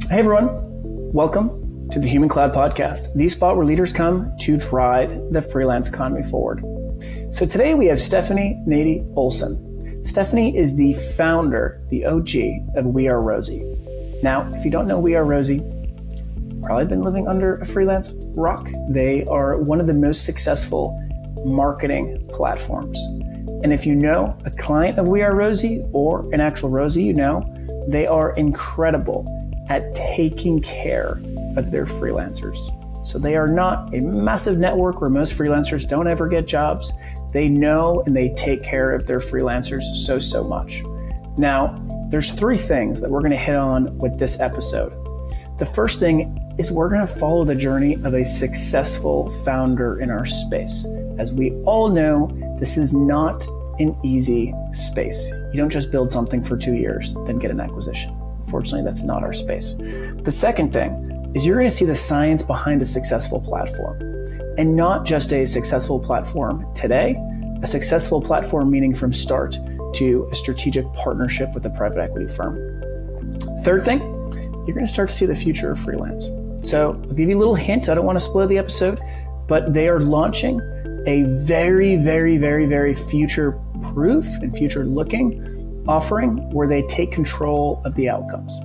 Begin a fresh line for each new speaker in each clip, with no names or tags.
Hey everyone, welcome to the Human Cloud Podcast, the spot where leaders come to drive the freelance economy forward. So today we have Stephanie Nadi Olson. Stephanie is the founder, the OG of We Are Rosie. Now, if you don't know We Are Rosie, probably been living under a freelance rock. They are one of the most successful marketing platforms. And if you know a client of We Are Rosie or an actual Rosie, you know, they are incredible at taking care of their freelancers. So they are not a massive network where most freelancers don't ever get jobs. They know and they take care of their freelancers so much. Now, there's three things that we're going to hit on with this episode. The first thing is we're going to follow the journey of a successful founder in our space. As we all know, this is not an easy space. You don't just build something for 2 years, then get an acquisition. Fortunately, that's not our space. The second thing is you're going to see the science behind a successful platform, and not just a successful platform today, a successful platform meaning from start to a strategic partnership with a private equity firm. Third thing, you're going to start to see the future of freelance. So I'll give you a little hint. I don't want to spoil the episode, but they are launching a very future-proof and future-looking offering where they take control of the outcomes.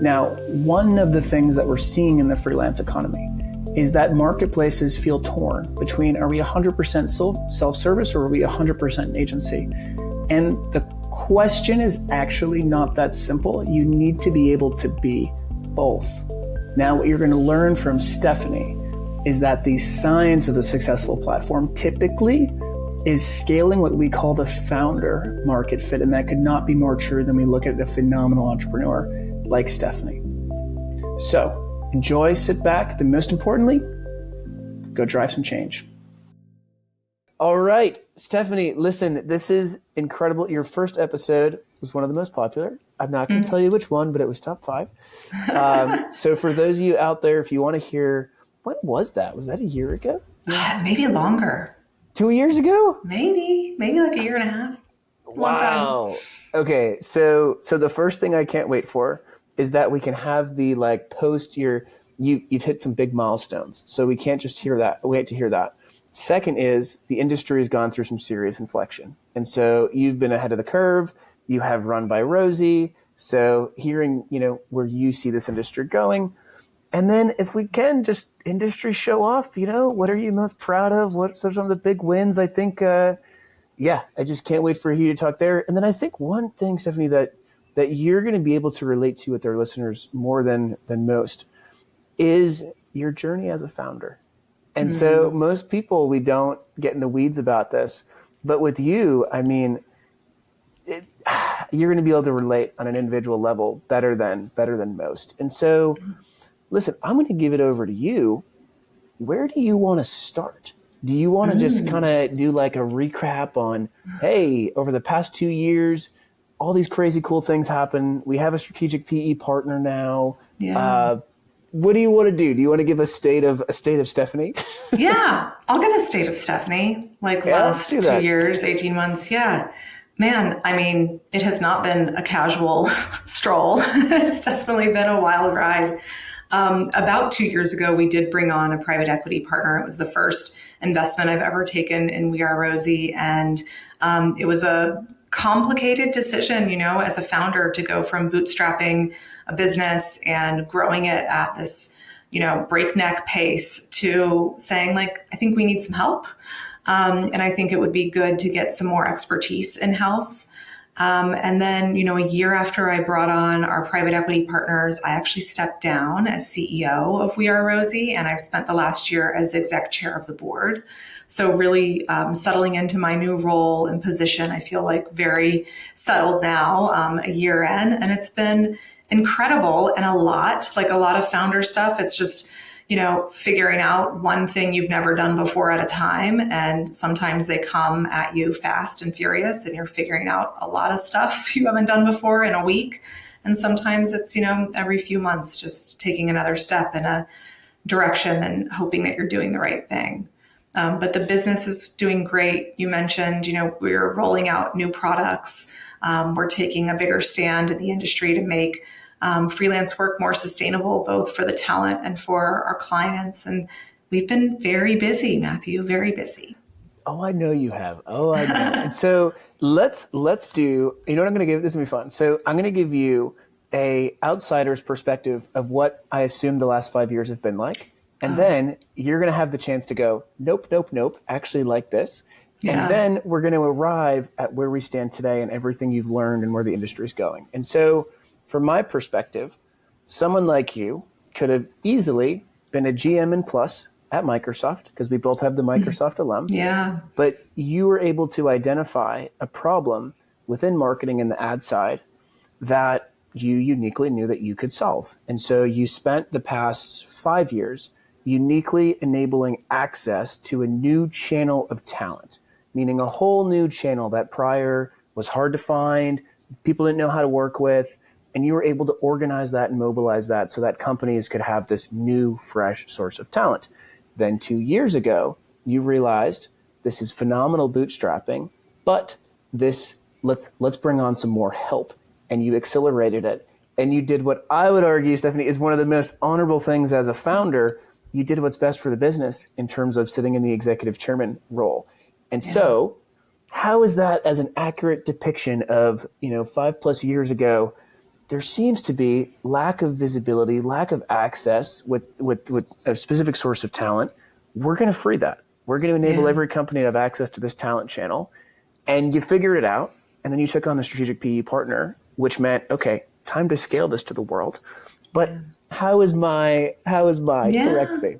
Now, one of the things that we're seeing in the freelance economy is that marketplaces feel torn between, are we 100% self-service or are we 100% an agency? And the question is actually not that simple. You need to be able to be both. Now, what you're going to learn from Stephanie is that the science of a successful platform typically is scaling what we call the founder market fit. And that could not be more true than we look at a phenomenal entrepreneur like Stephanie. So enjoy, sit back, then most importantly, go drive some change. All right, Stephanie, listen, this is incredible. Your first episode was one of the most popular. I'm not going to tell you which one, but it was top 5. So for those of you out there, if you want to hear, when was that? Was that a year ago?
Yeah. Maybe longer.
2 years ago?
Maybe like a year and a half.
Wow. Okay. So the first thing I can't wait for is that we can have the post you've hit some big milestones. So we can't just wait to hear that. Second is the industry has gone through some serious inflection. And so you've been ahead of the curve. You have run by Rosie. So hearing, where you see this industry going. And then if we can just industry show off, what are you most proud of? What's some of the big wins? I think, I just can't wait for you to talk there. And then I think one thing, Stephanie, that you're going to be able to relate to with their listeners more than most is your journey as a founder. And so most people, we don't get in the weeds about this, but with you, I mean, you're going to be able to relate on an individual level better than most. And so, listen, I'm going to give it over to you. Where do you want to start? Do you want to just kind of do like a recap on, hey, over the past 2 years, all these crazy cool things happen. We have a strategic PE partner now. Yeah. What do you want to do? Do you want to give a state of Stephanie?
Yeah, I'll give a state of Stephanie. Last 2 years, 18 months. Yeah. Man, I mean, it has not been a casual stroll. It's definitely been a wild ride. About 2 years ago, we did bring on a private equity partner. It was the first investment I've ever taken in We Are Rosie. And it was a complicated decision, as a founder to go from bootstrapping a business and growing it at this, breakneck pace to saying I think we need some help. And I think it would be good to get some more expertise in-house. And then, a year after I brought on our private equity partners, I actually stepped down as CEO of We Are Rosie, and I've spent the last year as exec chair of the board. So really settling into my new role and position, I feel very settled now, a year in, and it's been incredible and a lot of founder stuff. It's just, figuring out one thing you've never done before at a time. And sometimes they come at you fast and furious and you're figuring out a lot of stuff you haven't done before in a week. And sometimes it's, every few months, just taking another step in a direction and hoping that you're doing the right thing. But the business is doing great. You mentioned, we're rolling out new products. We're taking a bigger stand in the industry to make freelance work more sustainable, both for the talent and for our clients. And we've been very busy, Matthew, very busy.
Oh, I know you have. Oh, I know. And so let's do, you know what I'm going to give? This is going to be fun. So I'm going to give you a outsider's perspective of what I assume the last 5 years have been like. And then you're going to have the chance to go, nope, nope, nope, actually like this. Yeah. And then we're going to arrive at where we stand today and everything you've learned and where the industry is going. And so from my perspective, someone like you could have easily been a GM and plus at Microsoft, because we both have the Microsoft alum.
Yeah.
But you were able to identify a problem within marketing and the ad side that you uniquely knew that you could solve. And so you spent the past 5 years uniquely enabling access to a new channel of talent, meaning a whole new channel that prior was hard to find, people didn't know how to work with, and you were able to organize that and mobilize that so that companies could have this new, fresh source of talent. Then 2 years ago, you realized this is phenomenal bootstrapping, but this let's bring on some more help. And you accelerated it. And you did what I would argue, Stephanie, is one of the most honorable things as a founder. You did what's best for the business in terms of sitting in the executive chairman role. And so how is that as an accurate depiction of, 5+ years ago? There seems to be lack of visibility, lack of access with a specific source of talent. We're going to free that. We're going to enable every company to have access to this talent channel. And you figured it out. And then you took on the strategic PE partner, which meant, okay, time to scale this to the world. But how is my correct me?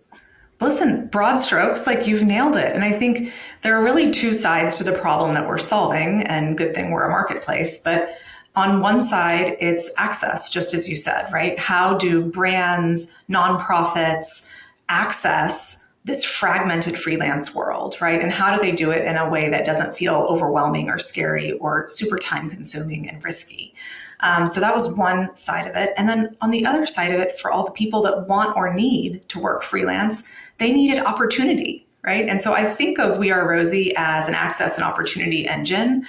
Listen, broad strokes, like you've nailed it. And I think there are really two sides to the problem that we're solving, and good thing we're a marketplace. But on one side, it's access, just as you said, right? How do brands, nonprofits access this fragmented freelance world, right? And how do they do it in a way that doesn't feel overwhelming or scary or super time consuming and risky? So that was one side of it. And then on the other side of it, for all the people that want or need to work freelance, they needed opportunity, right? And so I think of We Are Rosie as an access and opportunity engine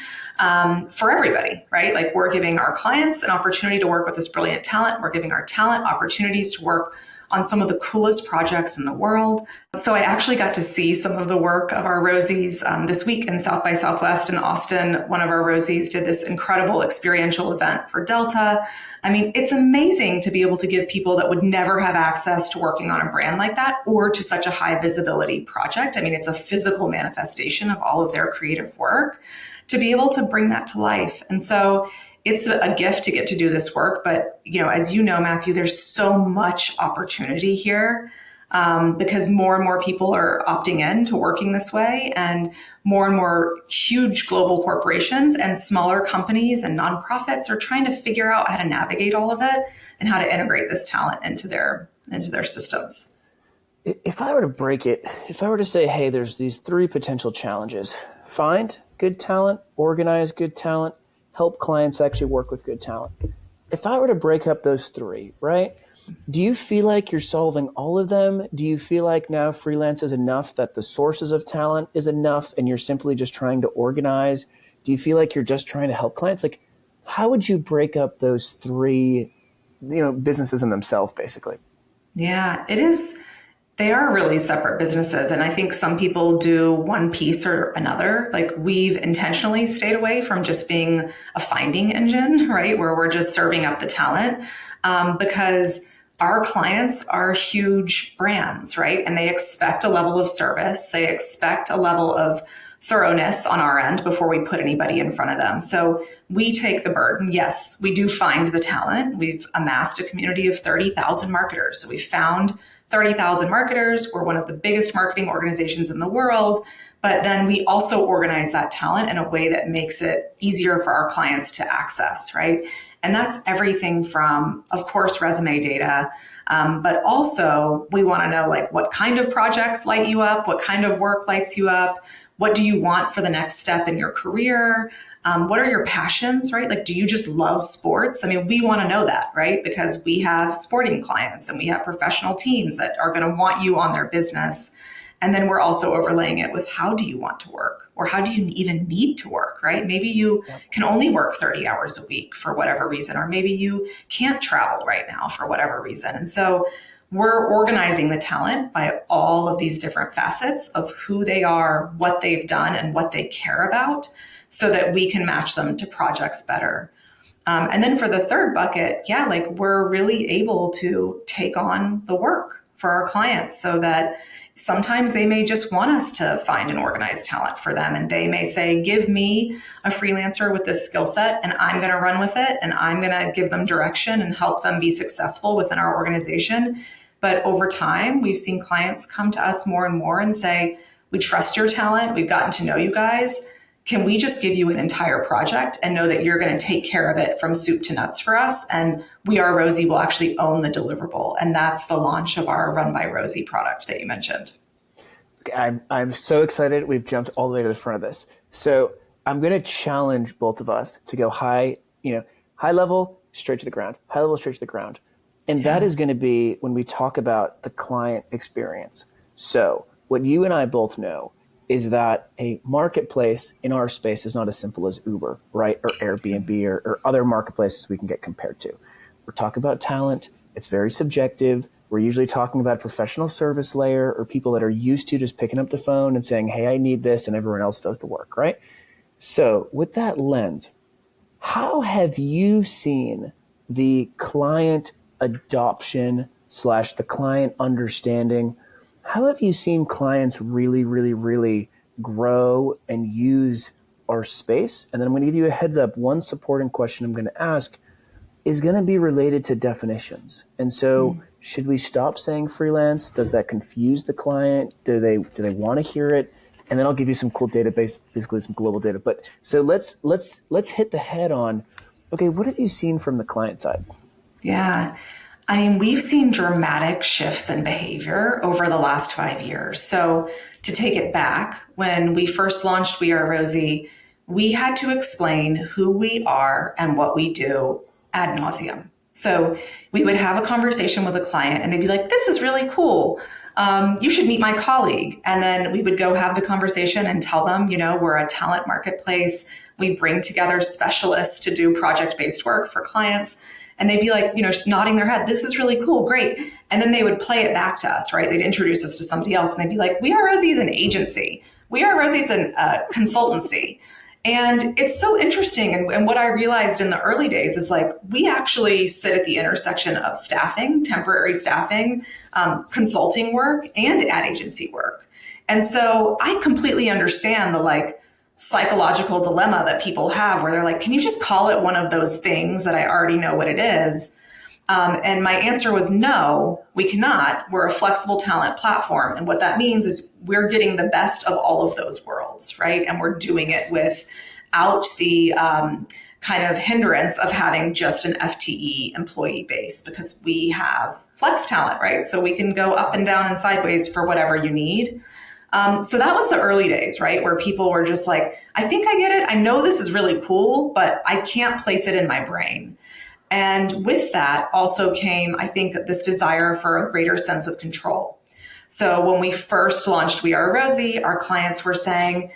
for everybody, right? Like we're giving our clients an opportunity to work with this brilliant talent. We're giving our talent opportunities to work on some of the coolest projects in the world. So I actually got to see some of the work of our Rosies this week in South by Southwest in Austin. One of our Rosies did this incredible experiential event for Delta. I mean, it's amazing to be able to give people that would never have access to working on a brand like that or to such a high visibility project. I mean, it's a physical manifestation of all of their creative work to be able to bring that to life. And so it's a gift to get to do this work. But, as you know, Matthew, there's so much opportunity here because more and more people are opting in to working this way, and more huge global corporations and smaller companies and nonprofits are trying to figure out how to navigate all of it and how to integrate this talent into their systems.
If I were to break it, if I were to say, hey, there's these 3 potential challenges: find good talent, organize good talent, help clients actually work with good talent. If I were to break up those 3, right? Do you feel like you're solving all of them? Do you feel like now freelance is enough, that the sources of talent is enough and you're simply just trying to organize? Do you feel like you're just trying to help clients? Like, how would you break up those 3, businesses in themselves, basically?
Yeah, it is. They are really separate businesses. And I think some people do one piece or another. Like we've intentionally stayed away from just being a finding engine, right? Where we're just serving up the talent because our clients are huge brands, right? And they expect a level of service. They expect a level of thoroughness on our end before we put anybody in front of them. So we take the burden. Yes, we do find the talent. We've amassed a community of 30,000 marketers. So we found 30,000 marketers. We're one of the biggest marketing organizations in the world. But then we also organize that talent in a way that makes it easier for our clients to access, right? And that's everything from, of course, resume data. But also we want to know like what kind of projects light you up, what kind of work lights you up, what do you want for the next step in your career? What are your passions, right? Like, do you just love sports? I mean, we want to know that, right? Because we have sporting clients and we have professional teams that are going to want you on their business. And then we're also overlaying it with how do you want to work, or how do you even need to work, right? Maybe you can only work 30 hours a week for whatever reason, or maybe you can't travel right now for whatever reason. And so we're organizing the talent by all of these different facets of who they are, what they've done, and what they care about, so that we can match them to projects better. And then for the third bucket, like we're really able to take on the work for our clients, so that sometimes they may just want us to find and organize talent for them. And they may say, give me a freelancer with this skill set and I'm going to run with it. And I'm going to give them direction and help them be successful within our organization. But over time, we've seen clients come to us more and more and say, we trust your talent. We've gotten to know you guys. Can we just give you an entire project and know that you're going to take care of it from soup to nuts for us? And We Are Rosie will actually own the deliverable. And that's the launch of our Run by Rosie product that you mentioned.
I'm so excited. We've jumped all the way to the front of this. So I'm going to challenge both of us to go high level, straight to the ground, high level, straight to the ground. And that is going to be when we talk about the client experience. So what you and I both know is that a marketplace in our space is not as simple as Uber, right? Or Airbnb or other marketplaces we can get compared to. We're talking about talent. It's very subjective. We're usually talking about professional service layer or people that are used to just picking up the phone and saying, hey, I need this, and everyone else does the work, right? So with that lens, how have you seen the client adoption / the client understanding? How have you seen clients really, really, really grow and use our space? And then I'm going to give you a heads up. One supporting question I'm going to ask is going to be related to definitions. And so should we stop saying freelance? Does that confuse the client? Do they want to hear it? And then I'll give you some cool database, basically some global data. But so let's hit the head on, okay, what have you seen from the client side?
Yeah. I mean, we've seen dramatic shifts in behavior over the last 5 years. So to take it back, when we first launched We Are Rosie, we had to explain who we are and what we do ad nauseum. So we would have a conversation with a client and they'd be like, this is really cool. You should meet my colleague. And then we would go have the conversation and tell them, we're a talent marketplace. We bring together specialists to do project-based work for clients. And they'd be like, nodding their head, this is really cool, great. And then they would play it back to us, right? They'd introduce us to somebody else and they'd be like, We Are Rosie is an agency. We Are Rosie is a consultancy. And it's so interesting. And what I realized in the early days is like, we actually sit at the intersection of staffing, temporary staffing, consulting work, and ad agency work. And so I completely understand the psychological dilemma that people have where they're like, can you just call it one of those things that I already know what it is? And my answer was no, we cannot. We're a flexible talent platform. And what that means is we're getting the best of all of those worlds, right? And we're doing it without the kind of hindrance of having just an FTE employee base, because we have flex talent, right? So we can go up and down and sideways for whatever you need. So that was the early days, right? Where people were just like, I think I get it. I know this is really cool, but I can't place it in my brain. And with that also came, I think, this desire for a greater sense of control. So when we first launched We Are Rosie, our clients were saying,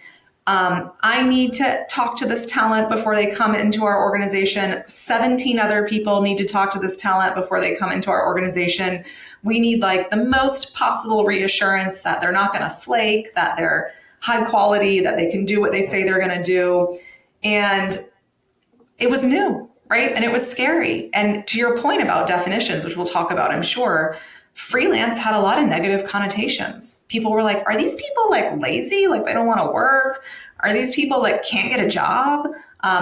I need to talk to this talent before they come into our organization. 17 other people need to talk to this talent before they come into our organization. We need the most possible reassurance that they're not going to flake, that they're high quality, that they can do what they say they're going to do. And it was new, right? And it was scary. And to your point about definitions, which we'll talk about, I'm sure, freelance had a lot of negative connotations. People were like, are these people lazy? They don't want to work? Are these people can't get a job?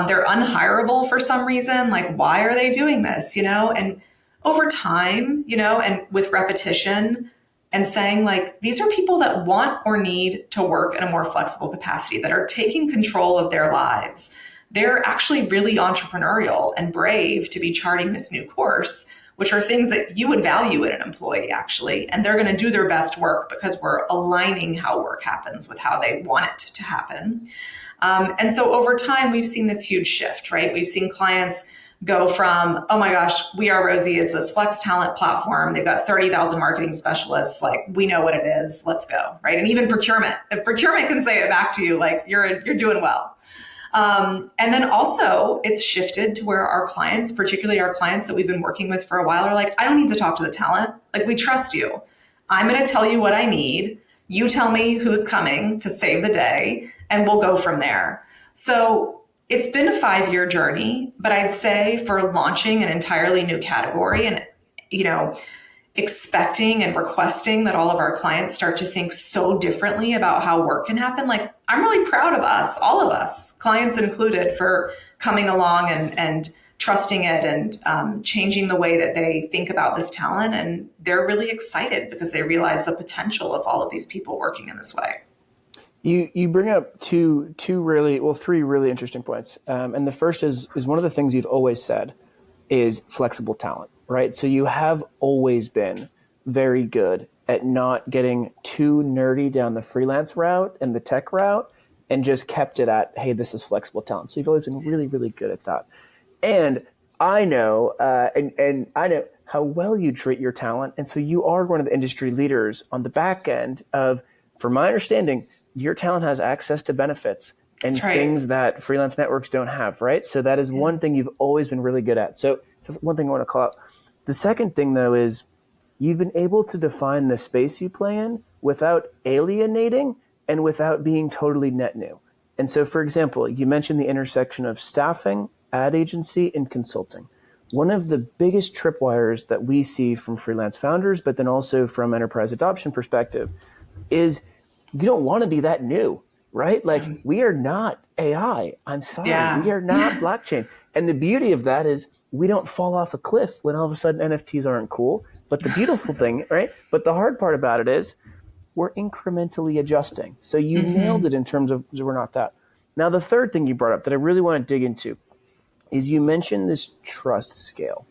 They're unhireable for some reason. Why are they doing this? And over time, and with repetition and saying these are people that want or need to work in a more flexible capacity, that are taking control of their lives. They're actually really entrepreneurial and brave to be charting this new course, which are things that you would value in an employee, actually. And they're going to do their best work because we're aligning how work happens with how they want it to happen. And so over time, we've seen this huge shift, right? We've seen clients go from, oh my gosh, We Are Rosie is this flex talent platform. They've got 30,000 marketing specialists. Like, we know what it is. Let's go. Right. And even procurement, if procurement can say it back to you, like you're doing well. And then also it's shifted to where our clients, particularly our clients that we've been working with for a while, are like, I don't need to talk to the talent. Like, we trust you. I'm going to tell you what I need. You tell me who's coming to save the day, and we'll go from there. So it's been a 5-year journey, but I'd say for launching an entirely new category and, expecting and requesting that all of our clients start to think so differently about how work can happen. Like, I'm really proud of us, all of us, clients included, for coming along and trusting it and changing the way that they think about this talent. And they're really excited because they realize the potential of all of these people working in this way.
You bring up three really interesting points. And the first is one of the things you've always said is flexible talent, right? So you have always been very good at not getting too nerdy down the freelance route and the tech route, and just kept it at, hey, this is flexible talent. So you've always been really, really good at that. And I know, and I know how well you treat your talent. And so you are one of the industry leaders on the back end of, from my understanding, your talent has access to benefits and things that freelance networks don't have, right? So that is one thing you've always been really good at. So that's one thing I want to call out. The second thing, though, is you've been able to define the space you play in without alienating and without being totally net new. And so, for example, you mentioned the intersection of staffing, ad agency, and consulting. One of the biggest tripwires that we see from freelance founders, but then also from enterprise adoption perspective, is you don't want to be that new, right? Like, we are not AI. I'm sorry. Yeah. We are not blockchain. And the beauty of that is we don't fall off a cliff when all of a sudden NFTs aren't cool. But the beautiful thing, right? But the hard part about it is we're incrementally adjusting. So you nailed it in terms of we're not that. Now, the third thing you brought up that I really want to dig into is you mentioned this trust scale.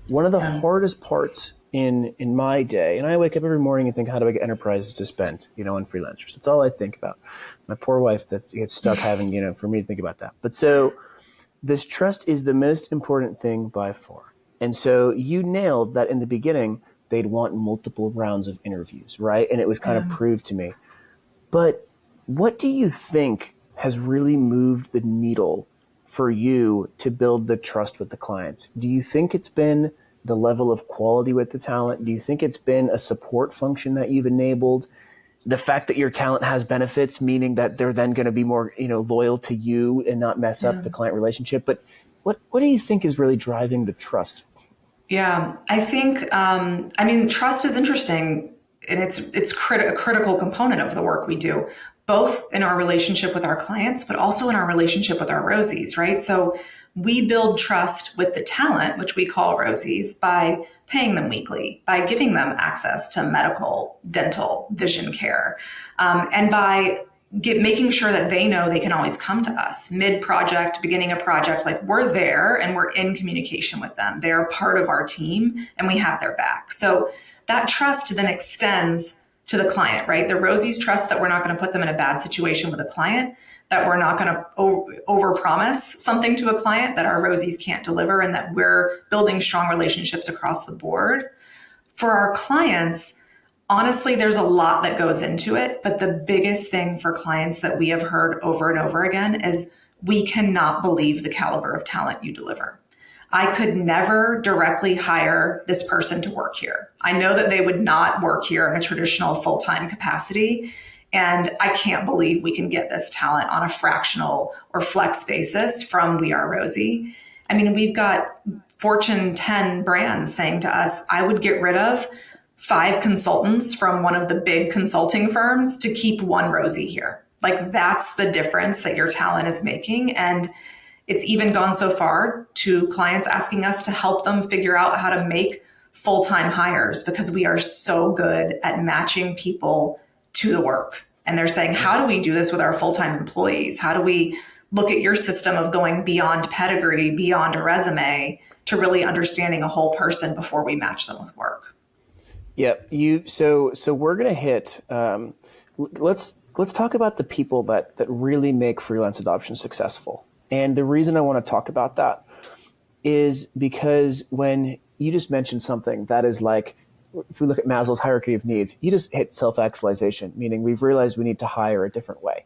One of the hardest parts in my day, and I wake up every morning and think, how do I get enterprises to spend, on freelancers? That's all I think about. My poor wife that gets stuck having, for me to think about that. But so this trust is the most important thing by far. And so you nailed that in the beginning, they'd want multiple rounds of interviews, right? And it was kind of proved to me. But what do you think has really moved the needle for you to build the trust with the clients? Do you think it's been the level of quality with the talent? Do you think it's been a support function that you've enabled? The fact that your talent has benefits, meaning that they're then going to be more, loyal to you and not mess up the client relationship. But what do you think is really driving the trust?
Yeah, I think, trust is interesting, and it's a critical component of the work we do, both in our relationship with our clients, but also in our relationship with our Rosies, right? So we build trust with the talent, which we call Rosies, by paying them weekly, by giving them access to medical, dental, vision care, and by making sure that they know they can always come to us mid-project, beginning a project. Like, we're there and we're in communication with them. They're part of our team and we have their back. So that trust then extends to the client, right? The Rosies trust that we're not going to put them in a bad situation with a client, that we're not going to overpromise something to a client that our Rosies can't deliver, and that we're building strong relationships across the board. For our clients, honestly, there's a lot that goes into it, but the biggest thing for clients that we have heard over and over again is, we cannot believe the caliber of talent you deliver. I could never directly hire this person to work here. I know that they would not work here in a traditional full-time capacity, and I can't believe we can get this talent on a fractional or flex basis from We Are Rosie. I mean, we've got Fortune 10 brands saying to us, I would get rid of 5 consultants from one of the big consulting firms to keep one Rosie here. Like, that's the difference that your talent is making. And it's even gone so far to clients asking us to help them figure out how to make full-time hires, because we are so good at matching people to the work. And they're saying, how do we do this with our full-time employees? How do we look at your system of going beyond pedigree, beyond a resume, to really understanding a whole person before we match them with work?
Yep. So we're going to hit, let's talk about the people that really make freelance adoption successful. And the reason I want to talk about that is because when you just mentioned something that is like, if we look at Maslow's hierarchy of needs, you just hit self-actualization, meaning we've realized we need to hire a different way.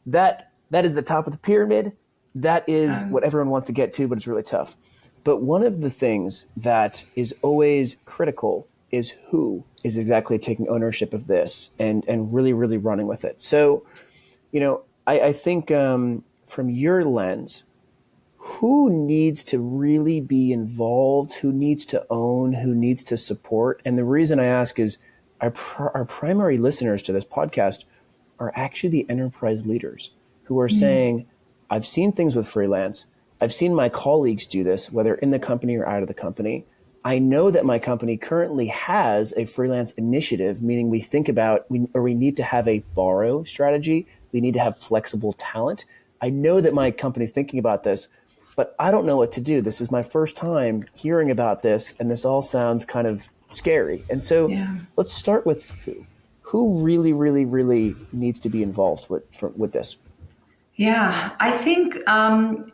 That is the top of the pyramid. That is what everyone wants to get to, but it's really tough. But one of the things that is always critical is who is exactly taking ownership of this and really, really running with it. So, I think from your lens, who needs to really be involved, who needs to own, who needs to support? And the reason I ask is our primary listeners to this podcast are actually the enterprise leaders who are saying, I've seen things with freelance. I've seen my colleagues do this, whether in the company or out of the company. I know that my company currently has a freelance initiative, meaning we think about, we need to have a borrow strategy. We need to have flexible talent. I know that my company's thinking about this, but I don't know what to do. This is my first time hearing about this, and this all sounds kind of scary. And so let's start with who. Who really, really, really needs to be involved with this?
Yeah, I think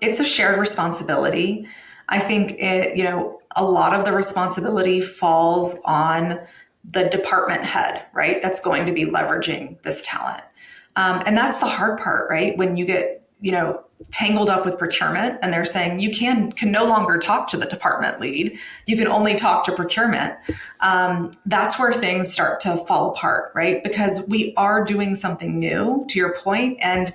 it's a shared responsibility. I think a lot of the responsibility falls on the department head, right? That's going to be leveraging this talent. And that's the hard part, right? When you get, tangled up with procurement and they're saying you can no longer talk to the department lead. You can only talk to procurement. That's where things start to fall apart, right? Because we are doing something new, to your point, and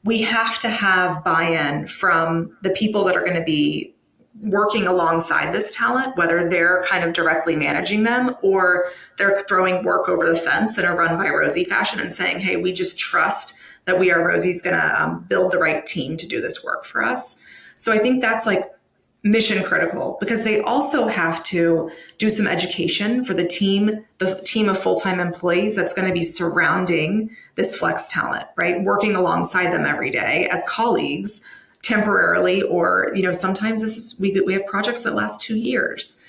we have to have buy-in from the people that are going to be working alongside this talent, whether they're kind of directly managing them or they're throwing work over the fence in a run by Rosie fashion and saying, hey, we just trust that We Are Rosie's going to build the right team to do this work for us. So I think that's like mission critical, because they also have to do some education for the team of full-time employees that's going to be surrounding this flex talent, right? Working alongside them every day as colleagues temporarily, or, sometimes we have projects that last 2 years.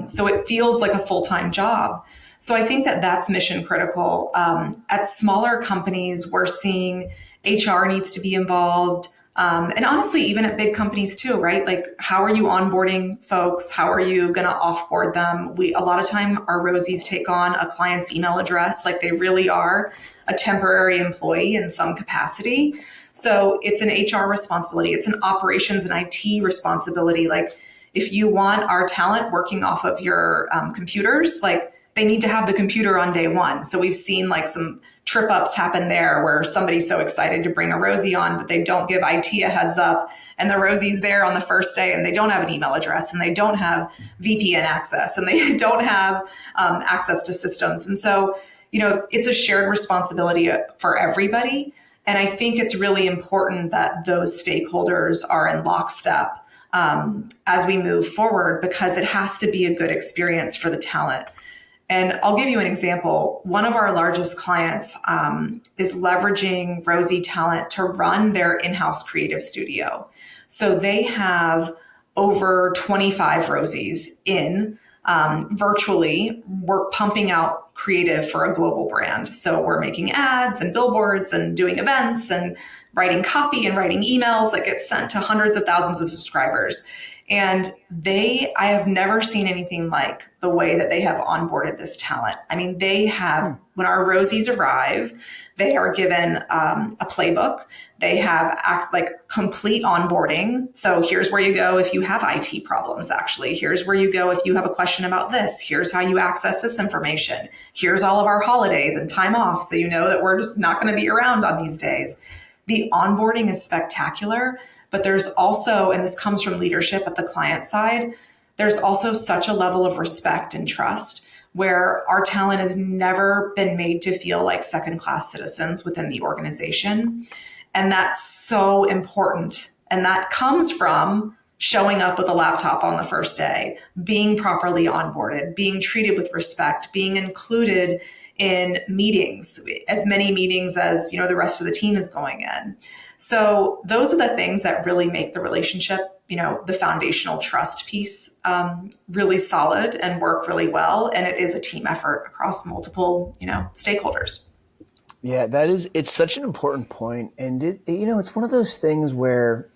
So it feels like a full-time job. So I think that's mission critical. At smaller companies, we're seeing HR needs to be involved. And honestly, even at big companies too, right? Like, how are you onboarding folks? How are you going to offboard them? A lot of time our Rosies take on a client's email address, like they really are a temporary employee in some capacity. So it's an HR responsibility. It's an operations and IT responsibility. Like, if you want our talent working off of your computers, like, they need to have the computer on day one. So we've seen like some trip ups happen there where somebody's so excited to bring a Rosie on, but they don't give IT a heads up. And the Rosie's there on the first day and they don't have an email address and they don't have VPN access and they don't have access to systems. And so, it's a shared responsibility for everybody. And I think it's really important that those stakeholders are in lockstep as we move forward, because it has to be a good experience for the talent. And I'll give you an example. One of our largest clients is leveraging Rosie talent to run their in-house creative studio. So they have over 25 Rosies virtually. We're pumping out creative for a global brand. So we're making ads and billboards and doing events and writing copy and writing emails that get sent to hundreds of thousands of subscribers. And I have never seen anything like the way that they have onboarded this talent. I mean, they have, when our Rosies arrive, they are given a playbook. They have complete onboarding. So here's where you go if you have IT problems, actually. Here's where you go if you have a question about this. Here's how you access this information. Here's all of our holidays and time off, so you know that we're just not going to be around on these days. The onboarding is spectacular. But there's also, and this comes from leadership at the client side, there's also such a level of respect and trust where our talent has never been made to feel like second-class citizens within the organization. And that's so important. And that comes from showing up with a laptop on the first day, being properly onboarded, being treated with respect, being included in meetings, as many meetings as the rest of the team is going in. So those are the things that really make the relationship, the foundational trust piece, really solid and work really well. And it is a team effort across multiple, stakeholders.
Yeah, it's such an important point. And it's one of those things where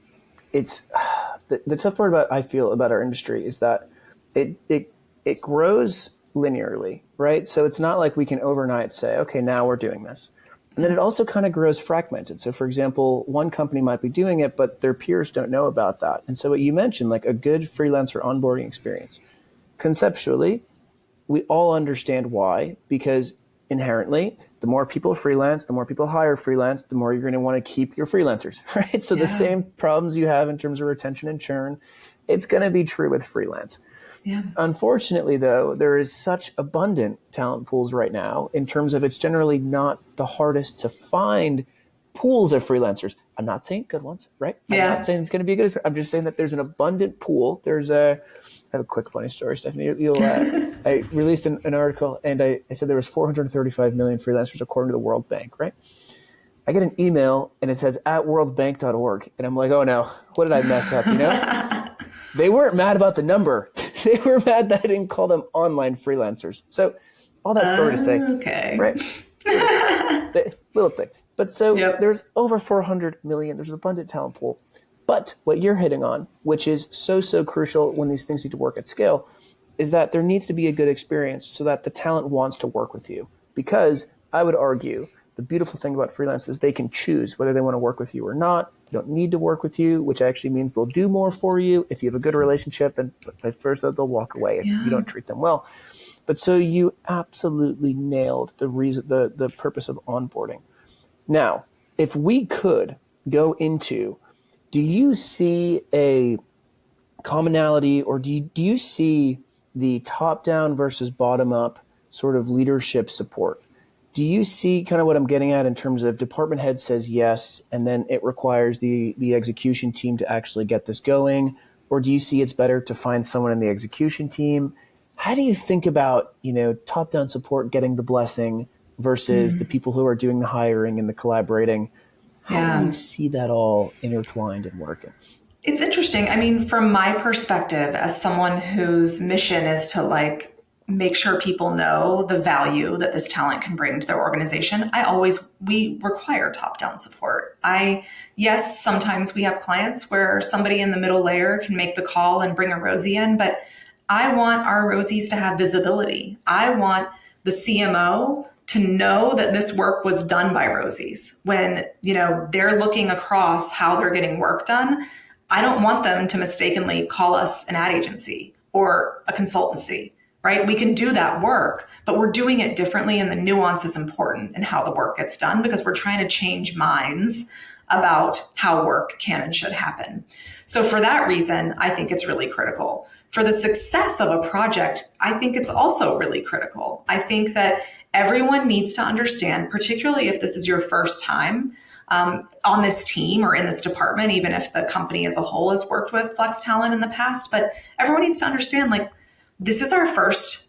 The tough part I feel about our industry is that it grows linearly, right? So it's not like we can overnight say, okay, now we're doing this. And then it also kind of grows fragmented. So for example, one company might be doing it, but their peers don't know about that. And so what you mentioned, like a good freelancer onboarding experience, conceptually, we all understand why, because inherently, the more people freelance, the more people hire freelance, the more you're going to want to keep your freelancers, right? So the same problems you have in terms of retention and churn, it's going to be true with freelance.
Yeah.
Unfortunately, though, there is such abundant talent pools right now in terms of it's generally not the hardest to find pools of freelancers. I'm not saying good ones, right? I'm not saying it's going to be a good. I'm just saying that there's an abundant pool. I have a quick funny story, Stephanie. I released an article and I said there was 435 million freelancers according to the World Bank, right? I get an email and it says at worldbank.org. And I'm like, oh no, what did I mess up, They weren't mad about the number. They were mad that I didn't call them online freelancers. So all that story to say, right? Little thing. But there's over 400 million. There's an abundant talent pool. But what you're hitting on, which is so crucial when these things need to work at scale, is that there needs to be a good experience so that the talent wants to work with you. Because I would argue the beautiful thing about freelance is they can choose whether they want to work with you or not. They don't need to work with you, which actually means they'll do more for you if you have a good relationship, and vice versa, they'll walk away if you don't treat them well. But so you absolutely nailed the reason, the purpose of onboarding. Now, if we could go into, do you see a commonality, or do you see the top-down versus bottom-up sort of leadership support? Do you see kind of what I'm getting at in terms of department head says yes, and then it requires the execution team to actually get this going? Or do you see it's better to find someone in the execution team? How do you think about, top-down support getting the blessing versus the people who are doing the hiring and the collaborating? How do you see that all intertwined and working?
It's interesting. I mean, from my perspective, as someone whose mission is to make sure people know the value that this talent can bring to their organization, we require top-down support. Yes, sometimes we have clients where somebody in the middle layer can make the call and bring a Rosie in, but I want our Rosies to have visibility. I want the CMO to know that this work was done by Rosies. When, they're looking across how they're getting work done, I don't want them to mistakenly call us an ad agency or a consultancy. Right? We can do that work, but we're doing it differently, and the nuance is important in how the work gets done because we're trying to change minds about how work can and should happen. So for that reason, I think it's really critical. For the success of a project, I think it's also really critical. I think that everyone needs to understand, particularly if this is your first time on this team or in this department, even if the company as a whole has worked with Flex Talent in the past, but everyone needs to understand, this is our first,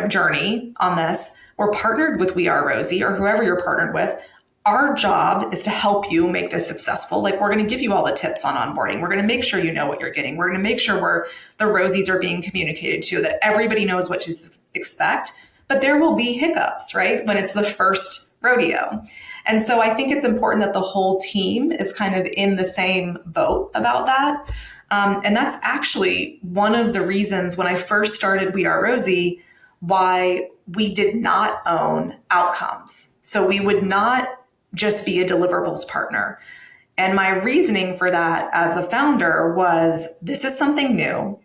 journey on this. We're partnered with We Are Rosie or whoever you're partnered with. Our job is to help you make this successful. We're going to give you all the tips on onboarding. We're going to make sure you know what you're getting. We're going to make sure the Rosies are being communicated to, that everybody knows what to expect. But there will be hiccups, right? When it's the first rodeo. And so I think it's important that the whole team is kind of in the same boat about that. And that's actually one of the reasons when I first started We Are Rosie, why we did not own outcomes. So we would not just be a deliverables partner. And my reasoning for that as a founder was, this is something new.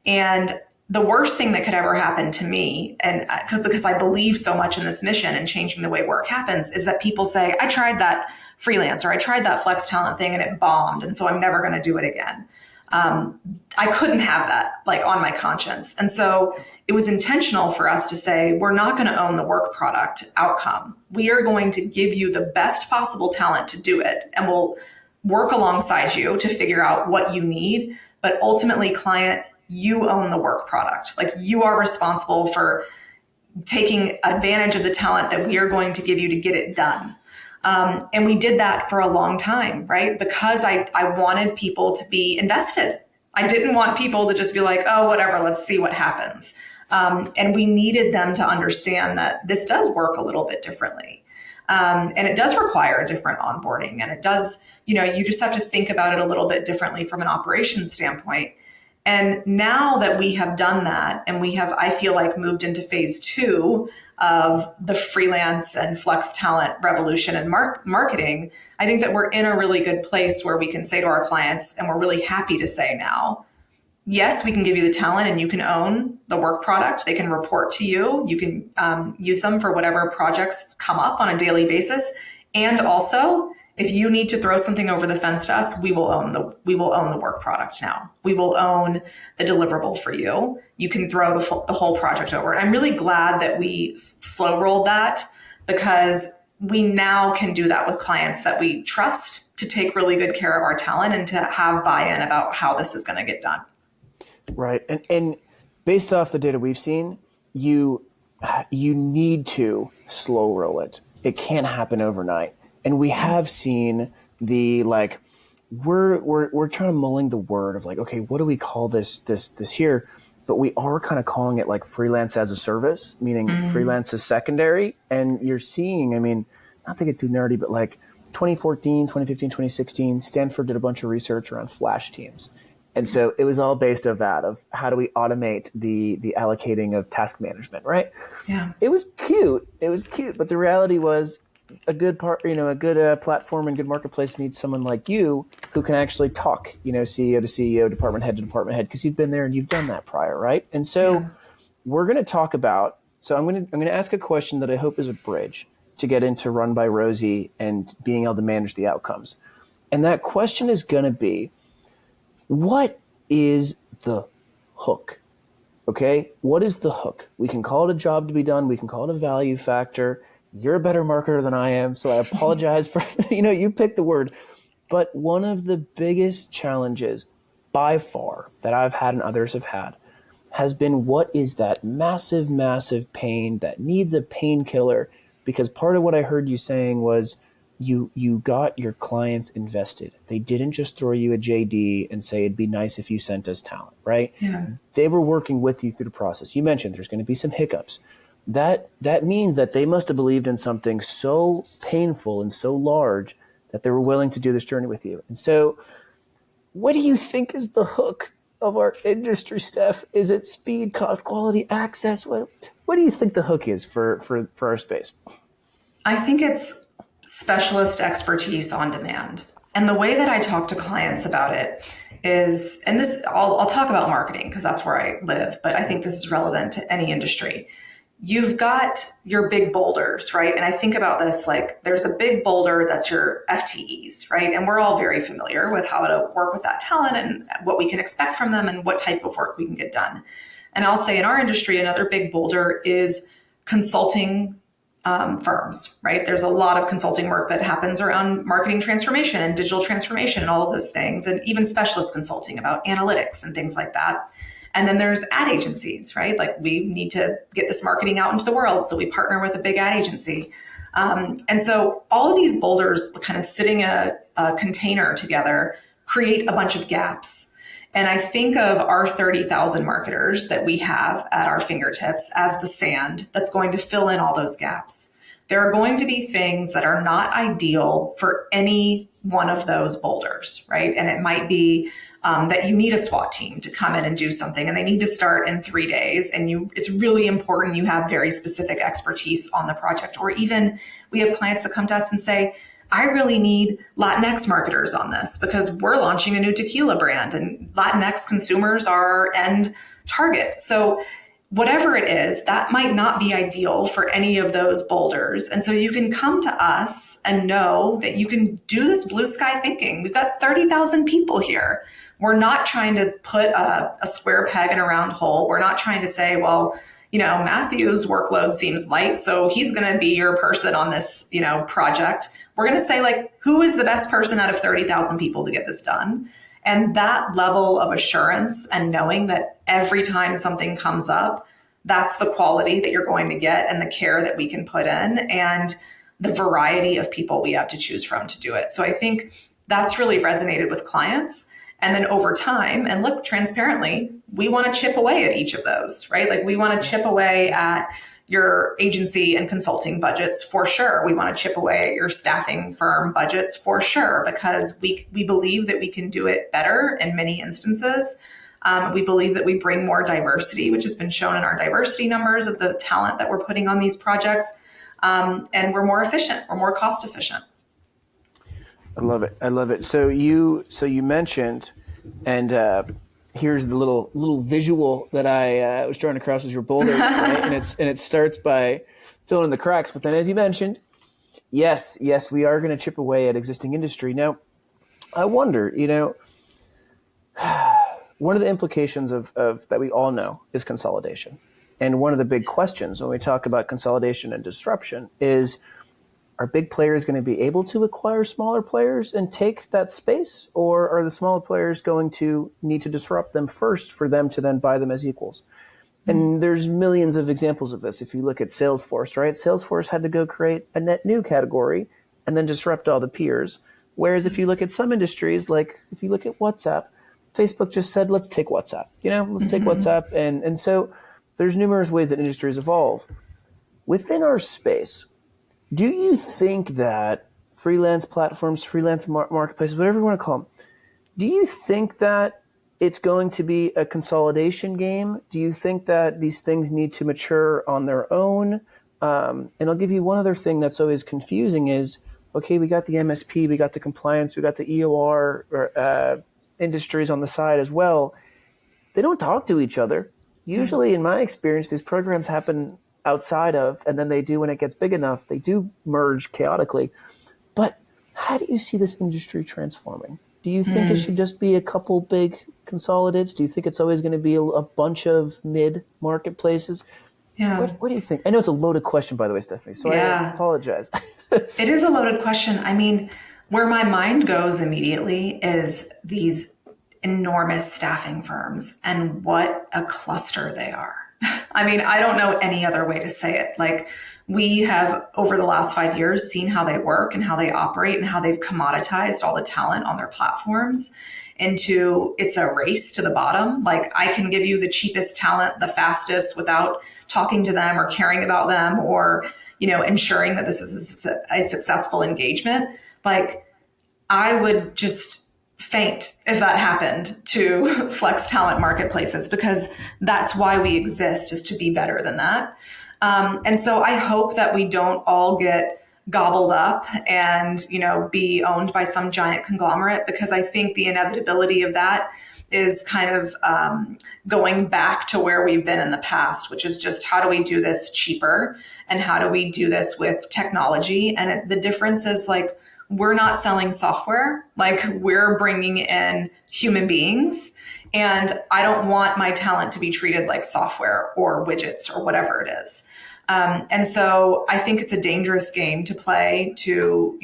And the worst thing that could ever happen to me, and because I believe so much in this mission and changing the way work happens, is that people say, I tried that freelance or I tried that Flex Talent thing and it bombed. And so I'm never going to do it again. I couldn't have that on my conscience. And so it was intentional for us to say, we're not going to own the work product outcome. We are going to give you the best possible talent to do it. And we'll work alongside you to figure out what you need. But ultimately, client, you own the work product. You are responsible for taking advantage of the talent that we are going to give you to get it done. And we did that for a long time, right? Because I wanted people to be invested. I didn't want people to just be like, oh, whatever, let's see what happens. And we needed them to understand that this does work a little bit differently. And it does require a different onboarding. And it does, you just have to think about it a little bit differently from an operations standpoint. And now that we have done that and we have, I feel like, moved into phase 2 of the freelance and flex talent revolution and marketing, I think that we're in a really good place where we can say to our clients, and we're really happy to say now, yes, we can give you the talent and you can own the work product. They can report to you. You can use them for whatever projects come up on a daily basis. And also, if you need to throw something over the fence to us, we will own the work product now. We will own the deliverable for you. You can throw the whole project over. And I'm really glad that we slow rolled that, because we now can do that with clients that we trust to take really good care of our talent and to have buy-in about how this is going to get done.
Right. And based off the data we've seen, you need to slow roll it. It can't happen overnight. And we have seen the, like, we're trying to mulling the word of, like, okay, what do we call this here? But we are kind of calling it like freelance as a service, meaning freelance is secondary. And you're seeing, I mean, not to get too nerdy, but like 2014, 2015, 2016, Stanford did a bunch of research around Flash teams. And so it was all based of that, of how do we automate the allocating of task management, right?
Yeah.
It was cute. But the reality was, a good platform and good marketplace needs someone like you who can actually talk, CEO to CEO, department head to department head, because you've been there and you've done that prior, right? And so we're going to talk about. So I'm going to ask a question that I hope is a bridge to get into Run by Rosie and being able to manage the outcomes. And that question is going to be, what is the hook? Okay, what is the hook? We can call it a job to be done. We can call it a value factor. You're a better marketer than I am, so I apologize for, you picked the word. But one of the biggest challenges by far that I've had and others have had has been, what is that massive, massive pain that needs a painkiller? Because part of what I heard you saying was you got your clients invested. They didn't just throw you a JD and say, it'd be nice if you sent us talent, right?
Yeah.
They were working with you through the process. You mentioned there's going to be some hiccups. That means that they must have believed in something so painful and so large that they were willing to do this journey with you. And so what do you think is the hook of our industry, Steph? Is it speed, cost, quality, access? What do you think the hook is for our space?
I think it's specialist expertise on demand. And the way that I talk to clients about it is, and this, I'll talk about marketing because that's where I live, but I think this is relevant to any industry. You've got your big boulders, right? And I think about this like there's a big boulder that's your FTEs, right? And we're all very familiar with how to work with that talent and what we can expect from them and what type of work we can get done. And I'll say in our industry, another big boulder is consulting firms, right? There's a lot of consulting work that happens around marketing transformation and digital transformation and all of those things, and even specialist consulting about analytics and things like that. And then there's ad agencies, right? Like we need to get this marketing out into the world. So we partner with a big ad agency. And so all of these boulders kind of sitting in a container together create a bunch of gaps. And I think of our 30,000 marketers that we have at our fingertips as the sand that's going to fill in all those gaps. There are going to be things that are not ideal for any one of those boulders, right? And it might be that you need a SWAT team to come in and do something, and they need to start in 3 days. And it's really important you have very specific expertise on the project. Or even we have clients that come to us and say, I really need Latinx marketers on this because we're launching a new tequila brand and Latinx consumers are our end target. So whatever it is, that might not be ideal for any of those boulders. And so you can come to us and know that you can do this blue sky thinking. We've got 30,000 people here. We're not trying to put a square peg in a round hole. We're not trying to say, well, Matthew's workload seems light, so he's going to be your person on this, project. We're going to say, like, who is the best person out of 30,000 people to get this done? And that level of assurance and knowing that every time something comes up, that's the quality that you're going to get and the care that we can put in and the variety of people we have to choose from to do it. So I think that's really resonated with clients. And then over time, and look, transparently, we want to chip away at each of those, right? Like we want to chip away at, your agency and consulting budgets for sure. We want to chip away at your staffing firm budgets for sure, because we believe that we can do it better in many instances. We believe that we bring more diversity, which has been shown in our diversity numbers of the talent that we're putting on these projects. And we're more efficient. We're more cost efficient.
I love it. I love it. So you mentioned, and here's the little visual that I was drawing across as your boulders, right? And it starts by filling in the cracks. But then, as you mentioned, yes, we are going to chip away at existing industry. Now, I wonder, one of the implications of that we all know is consolidation. And one of the big questions when we talk about consolidation and disruption is, are big players going to be able to acquire smaller players and take that space? Or are the smaller players going to need to disrupt them first for them to then buy them as equals? And there's millions of examples of this. If you look at Salesforce, right? Salesforce had to go create a net new category and then disrupt all the peers. Whereas if you look at some industries, like if you look at WhatsApp, Facebook just said, let's take WhatsApp, let's take WhatsApp. And so there's numerous ways that industries evolve. Within our space, do you think that freelance platforms, freelance marketplaces, whatever you want to call them, do you think that it's going to be a consolidation game? Do you think that these things need to mature on their own? And I'll give you one other thing that's always confusing is, okay, we got the MSP, we got the compliance, we got the EOR industries on the side as well. They don't talk to each other. Usually, in my experience, these programs happen outside of, and then they do when it gets big enough, they do merge chaotically. But how do you see this industry transforming? Do you think it should just be a couple big consolidates? Do you think it's always going to be a bunch of mid marketplaces?
Yeah.
What do you think? I know it's a loaded question, by the way, Stephanie, so I apologize.
It is a loaded question. I mean, where my mind goes immediately is these enormous staffing firms and what a cluster they are. I mean, I don't know any other way to say it. Like, we have, over the last 5 years, seen how they work and how they operate and how they've commoditized all the talent on their platforms into, it's a race to the bottom. Like, I can give you the cheapest talent, the fastest, without talking to them or caring about them or, ensuring that this is a successful engagement. Like, I would just faint if that happened to flex talent marketplaces, because that's why we exist, is to be better than that. And so I hope that we don't all get gobbled up and, be owned by some giant conglomerate, because I think the inevitability of that is kind of going back to where we've been in the past, which is just, how do we do this cheaper and how do we do this with technology? And the difference is, like, we're not selling software, like, we're bringing in human beings. And I don't want my talent to be treated like software or widgets or whatever it is. And so I think it's a dangerous game to play to,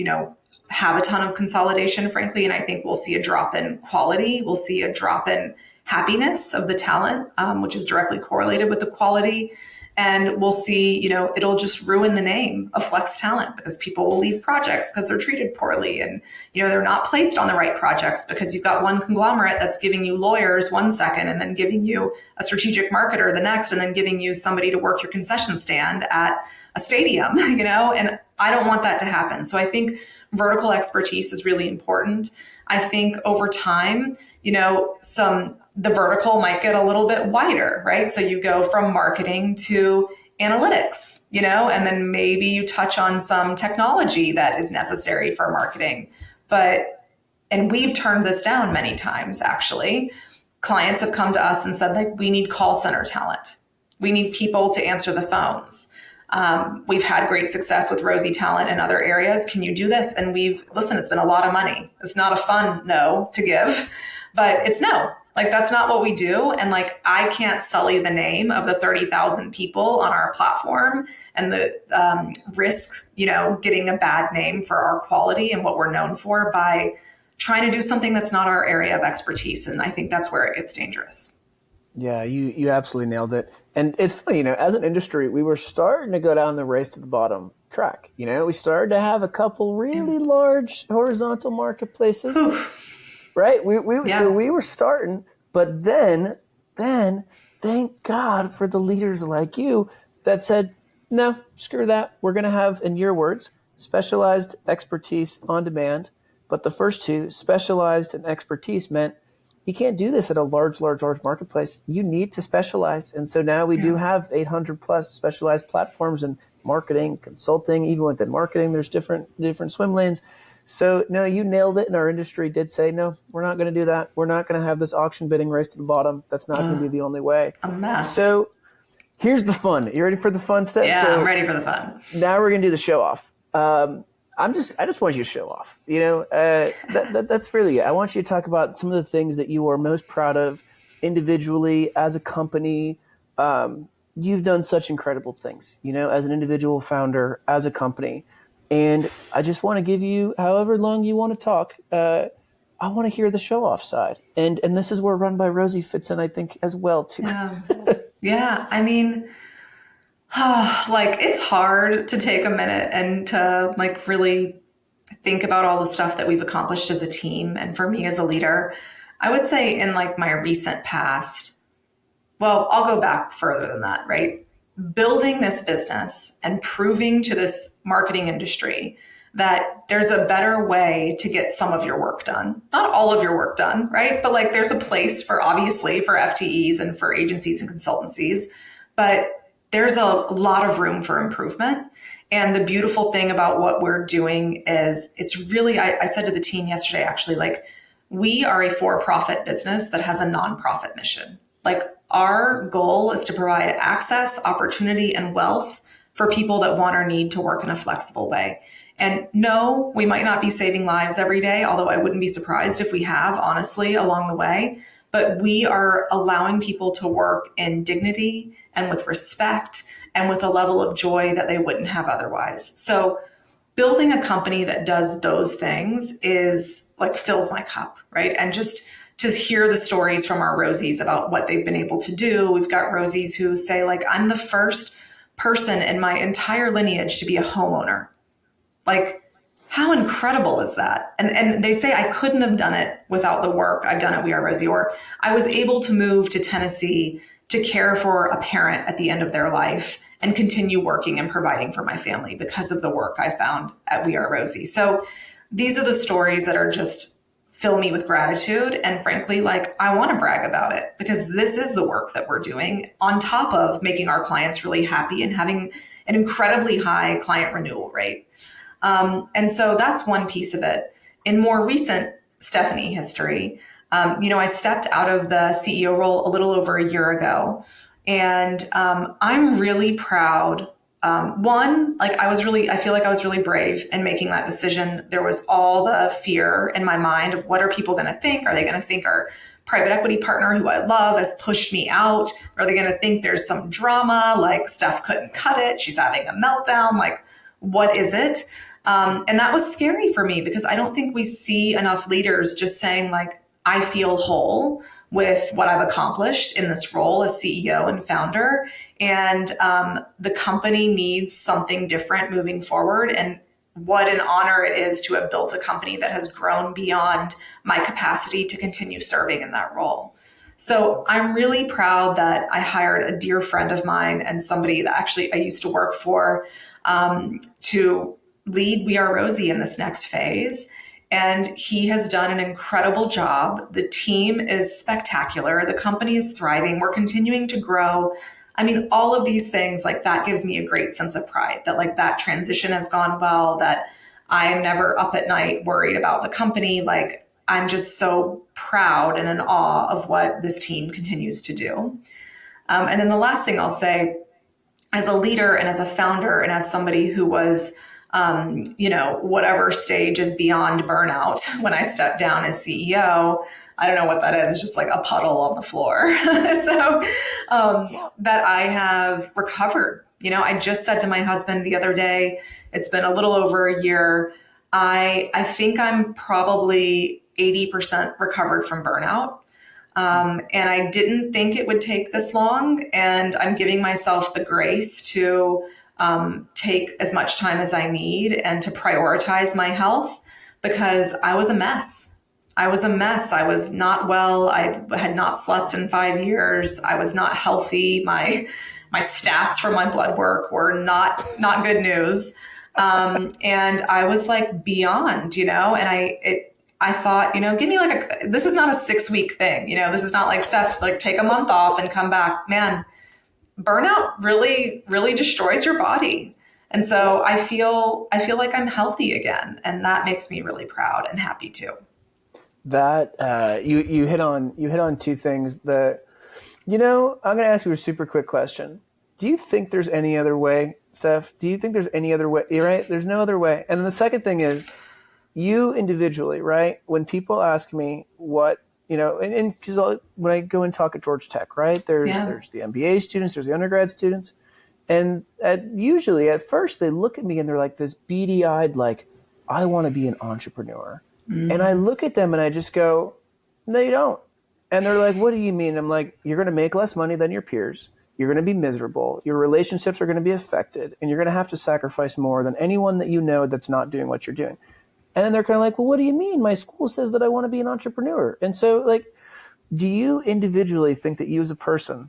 have a ton of consolidation, frankly. And I think we'll see a drop in quality. We'll see a drop in happiness of the talent, which is directly correlated with the quality. And we'll see, it'll just ruin the name of flex talent, because people will leave projects because they're treated poorly. And, they're not placed on the right projects because you've got one conglomerate that's giving you lawyers 1 second and then giving you a strategic marketer the next, and then giving you somebody to work your concession stand at a stadium, and I don't want that to happen. So I think vertical expertise is really important. I think over time, the vertical might get a little bit wider, right? So you go from marketing to analytics, and then maybe you touch on some technology that is necessary for marketing. And we've turned this down many times, actually. Clients have come to us and said, like, we need call center talent. We need people to answer the phones. We've had great success with Rosie talent in other areas. Can you do this? And it's been a lot of money. It's not a fun no to give, but it's no. Like, that's not what we do. And, like, I can't sully the name of the 30,000 people on our platform and the risk, getting a bad name for our quality and what we're known for by trying to do something that's not our area of expertise. And I think that's where it gets dangerous.
Yeah, you absolutely nailed it. And it's funny, as an industry, we were starting to go down the race to the bottom track. We started to have a couple really large horizontal marketplaces. Right? So we were starting, but then thank God for the leaders like you that said, no, screw that. We're going to have, in your words, specialized expertise on demand. But the first two, specialized and expertise, meant you can't do this at a large marketplace. You need to specialize. And so now we do have 800 plus specialized platforms in marketing, consulting. Even within marketing, there's different swim lanes. So no, you nailed it. And our industry did say, no, we're not going to do that. We're not going to have this auction bidding race to the bottom. That's not going to be the only way.
A mess.
So here's the fun. You ready for the fun stuff?
Yeah,
so
I'm ready for the fun.
Now we're going to do the show off. I just want you to show off. That's really it. I want you to talk about some of the things that you are most proud of individually, as a company. You've done such incredible things, as an individual founder, as a company. And I just want to give you however long you want to talk. I want to hear the show off side. And this is where Run by Rosie fits in, I think, as well, too.
Yeah. I mean, it's hard to take a minute and to really think about all the stuff that we've accomplished as a team. And for me as a leader, I would say in my recent past, well, I'll go back further than that, right? Building this business and proving to this marketing industry that there's a better way to get some of your work done. Not all of your work done, right? But there's a place obviously for FTEs and for agencies and consultancies, but there's a lot of room for improvement. And the beautiful thing about what we're doing is it's really, I said to the team yesterday, actually, we are a for-profit business that has a nonprofit mission. Our goal is to provide access, opportunity, and wealth for people that want or need to work in a flexible way. And no, we might not be saving lives every day, although I wouldn't be surprised if we have, honestly, along the way. But we are allowing people to work in dignity and with respect and with a level of joy that they wouldn't have otherwise. So building a company that does those things is fills my cup, right? And just to hear the stories from our Rosies about what they've been able to do. We've got Rosies who say, I'm the first person in my entire lineage to be a homeowner. How incredible is that? And they say, I couldn't have done it without the work I've done at We Are Rosie, or I was able to move to Tennessee to care for a parent at the end of their life and continue working and providing for my family because of the work I found at We Are Rosie. So these are the stories that are just fill me with gratitude. And frankly, I want to brag about it because this is the work that we're doing on top of making our clients really happy and having an incredibly high client renewal rate. And so that's one piece of it. In more recent Stephanie history, I stepped out of the CEO role a little over a year ago. And I'm really proud. I feel like I was really brave in making that decision. There was all the fear in my mind of what are people going to think? Are they going to think our private equity partner, who I love, has pushed me out? Are they going to think there's some drama, Steph couldn't cut it, she's having a meltdown? What is it? And that was scary for me because I don't think we see enough leaders just saying I feel whole with what I've accomplished in this role as CEO and founder. And the company needs something different moving forward. And what an honor it is to have built a company that has grown beyond my capacity to continue serving in that role. So I'm really proud that I hired a dear friend of mine and somebody that actually I used to work for to lead We Are Rosie in this next phase. And he has done an incredible job. The team is spectacular. The company is thriving. We're continuing to grow. I mean, all of these things that gives me a great sense of pride that that transition has gone well, that I am never up at night worried about the company. I'm just so proud and in awe of what this team continues to do. And then the last thing I'll say, as a leader and as a founder and as somebody who was whatever stage is beyond burnout. When I stepped down as CEO, I don't know what that is. It's just a puddle on the floor. So that I have recovered. I just said to my husband the other day, it's been a little over a year. I think I'm probably 80% recovered from burnout. And I didn't think it would take this long. And I'm giving myself the grace to take as much time as I need and to prioritize my health because I was a mess. I was not well. I had not slept in 5 years. I was not healthy. My my stats from my blood work were not good news. And I was like beyond, and I thought, give me this is not a 6-week thing. This is not like Steph, like take a month off and come back. Man, burnout really, really destroys your body. And so I feel like I'm healthy again. And that makes me really proud and happy too.
That, you hit on two things that, I'm going to ask you a super quick question. Do you think there's any other way, Steph? Do you think there's any other way? You're right. There's no other way. And then the second thing is you individually, right? When people ask me what, and because when I go and talk at Georgia Tech, right? There's the MBA students, there's the undergrad students. And usually at first they look at me and they're like this beady-eyed, like, I want to be an entrepreneur. Mm. And I look at them and I just go, no, you don't. And they're like, what do you mean? I'm like, you're going to make less money than your peers. You're going to be miserable. Your relationships are going to be affected. And you're going to have to sacrifice more than anyone that you know that's not doing what you're doing. And then they're kind of like, well, what do you mean? My school says that I want to be an entrepreneur. And so, like, do you individually think that you as a person,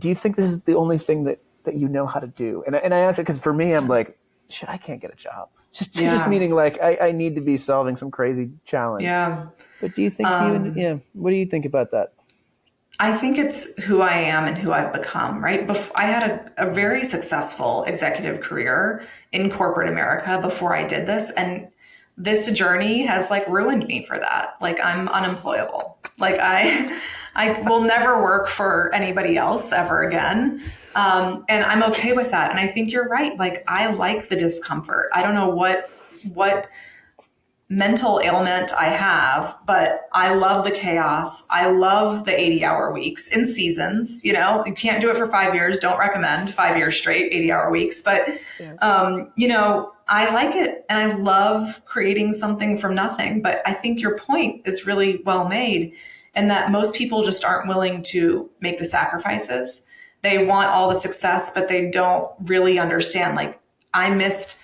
do you think this is the only thing that you know how to do? And I ask it because for me, I'm like, shit, I can't get a job. Just meaning like I need to be solving some crazy challenge.
Yeah.
But do you think what do you think about that?
I think it's who I am and who I've become, right? I had a very successful executive career in corporate America before I did this. And this journey has like ruined me for that. Like I'm unemployable. Like I will never work for anybody else ever again. And I'm okay with that. And I think you're right. Like I like the discomfort. I don't know what mental ailment I have, but I love the chaos. I love the 80-hour weeks in seasons. You can't do it for 5 years. Don't recommend 5 years straight, 80-hour weeks. But, I like it. And I love creating something from nothing. But I think your point is really well made, and that most people just aren't willing to make the sacrifices. They want all the success, but they don't really understand. Like I missed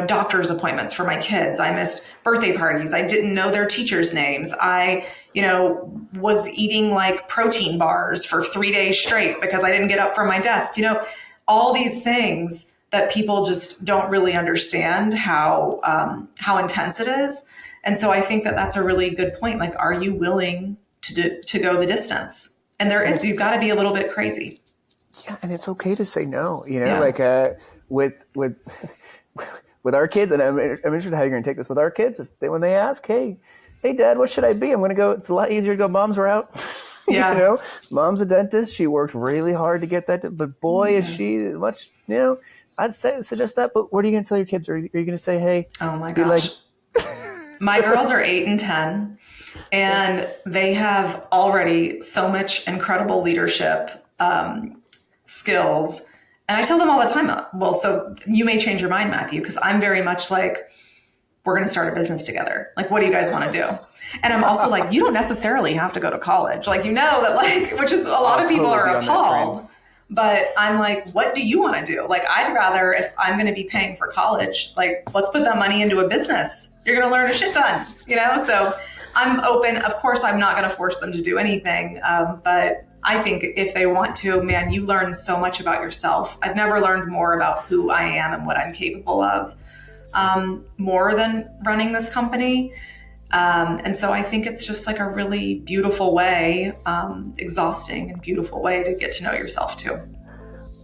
doctor's appointments for my kids. I missed birthday parties. I didn't know their teachers' names. I, was eating like protein bars for 3 days straight because I didn't get up from my desk. All these things that people just don't really understand how intense it is. And so I think that that's a really good point. Like, are you willing to go the distance? And you've got to be a little bit crazy.
Yeah. And it's okay to say no, like with our kids, and I'm interested in how you're going to take this with our kids. When they ask, hey, Dad, what should I be? I'm going to go. It's a lot easier to go. Moms are out.
Yeah.
Mom's a dentist. She worked really hard to get that. But boy, is she much. I'd suggest that. But what are you going to tell your kids? Are you going to say, hey?
Oh my gosh. My girls are 8 and 10, and they have already so much incredible leadership skills. And I tell them all the time, well, so you may change your mind, Matthew, because I'm very much like, we're going to start a business together. Like, what do you guys want to do? And I'm also like, you don't necessarily have to go to college. Like, that like, which is a lot of people are appalled. But I'm like, what do you want to do? Like, I'd rather, if I'm going to be paying for college, like, let's put that money into a business. You're going to learn a shit ton, So I'm open. Of course, I'm not going to force them to do anything. But I think if they want to, man, you learn so much about yourself. I've never learned more about who I am and what I'm capable of, more than running this company. And so I think it's just like a really beautiful way, exhausting and beautiful way to get to know yourself too.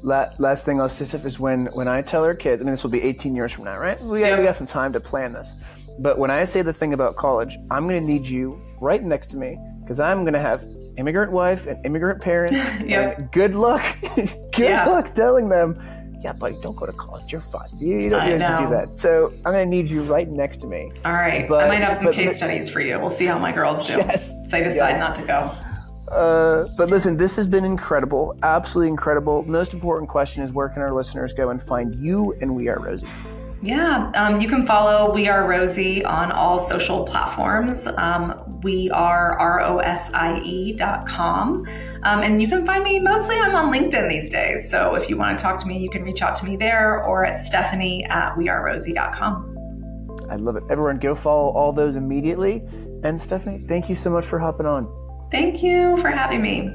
Last thing I'll say, Steph, is when I tell our kids, this will be 18 years from now, right? We got some time to plan this. But when I say the thing about college, I'm going to need you right next to me, because I'm going to have immigrant wife and immigrant parents.
Yep.
And good luck. Good luck telling them, yeah, buddy, don't go to college. You're fine. You don't have to do that. So I'm going to need you right next to me.
All right. I might have some case studies for you. We'll see how my girls do.
Yes.
If they decide not to go.
But listen, this has been incredible. Absolutely incredible. Most important question is, where can our listeners go and find you and We Are Rosie?
Yeah, you can follow We Are Rosie on all social platforms. We are rosie.com. And you can find me, mostly I'm on LinkedIn these days. So if you want to talk to me, you can reach out to me there, or at Stephanie@wearerosie.com.
I love it. Everyone go follow all those immediately. And Stephanie, thank you so much for hopping on.
Thank you for having me.